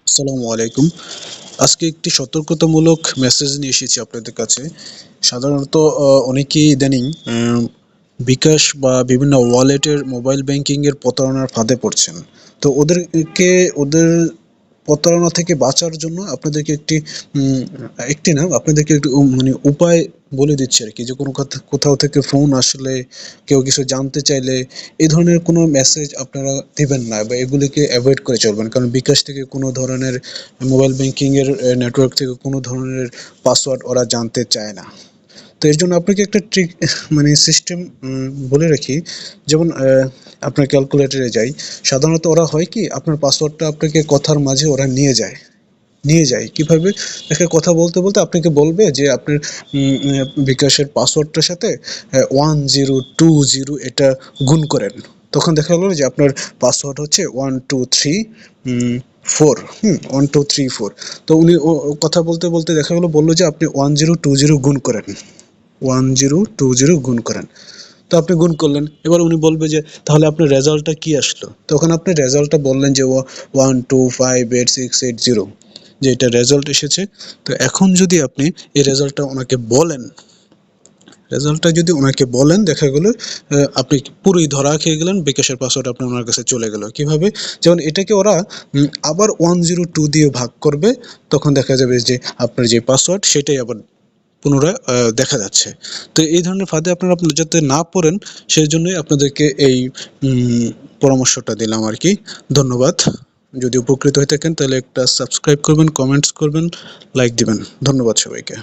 আসসালামু আলাইকুম। আজকে একটি সতর্কতামূলক মেসেজ নিয়ে এসেছি আপনাদের কাছে। সাধারণত অনেকেই ইদানিং বিকাশ বা বিভিন্ন ওয়ালেটের মোবাইল ব্যাংকিং এর প্রতারণার ফাঁদে পড়ছেন। তো ওদের প্রতারণা থেকে বাঁচার জন্য আপনাদেরকে একটি না আপনাদেরকে একটু মানে উপায় বলে দিচ্ছি আরকি, যে কোনো কোথাও থেকে ফোন আসলে, কেউ কিছু জানতে চাইলে এই ধরনের কোনো মেসেজ আপনারা দিবেন না বা এগুলিকে এভয়েড করে চলবেন। কারণ বিকাশ থেকে কোনো ধরনের মোবাইল ব্যাংকিং এর নেটওয়ার্ক থেকে কোনো ধরনের পাসওয়ার্ড ওরা জানতে চায় না। তো এর জন্য আপনাকে একটা ট্রিক মানে সিস্টেম বলে রাখি। যেমন আপনার ক্যালকুলেটরে যাই, সাধারণত ওরা হয় কি, আপনার পাসওয়ার্ডটা আপনাকে কথার মাঝে ওরা নিয়ে যায় কিভাবে? দেখে কথা বলতে বলতে আপনাকে বলবে যে আপনার বিকাশের পাসওয়ার্ডটার সাথে 1020 এটা গুণ করেন। তখন দেখা গেল যে আপনার পাসওয়ার্ড হচ্ছে 1234। 1234। তো উনি কথা বলতে বলতে দেখা গেল বললো যে আপনি 1020 গুণ করেন, 1020 গুণ করেন। তো আপনি গুণ করলেন, এবার উনি বলবে যে তাহলে আপনার রেজাল্টটা কি আসলো। তখন আপনি রেজাল্টটা বললেন যে 1258680, যে এটা রেজাল্ট এসেছে। তো এখন যদি আপনি এই রেজাল্টটা যদি ওনাকে বলেন, দেখা গেল আপনি পুরোই ধরা খেয়ে গেলেন, বিকাশের পাসওয়ার্ড আপনার ওনার কাছে চলে গেল। কিভাবে? যেমন এটাকে ওরা আবার 102 দিয়ে ভাগ করবে, তখন দেখা যাবে যে আপনার যে পাসওয়ার্ড সেটাই আবার পুনরায় দেখা যাচ্ছে। তো এই ধরনের ফাঁদে আপনারা যাতে না পড়েন, সেই জন্যই আপনাদেরকে এই পরামর্শটা দিলাম আর কি। ধন্যবাদ। যদি উপকৃত হয়ে থাকেন তাহলে একটা সাবস্ক্রাইব করবেন, কমেন্টস করবেন, লাইক দিবেন। ধন্যবাদ সবাইকে।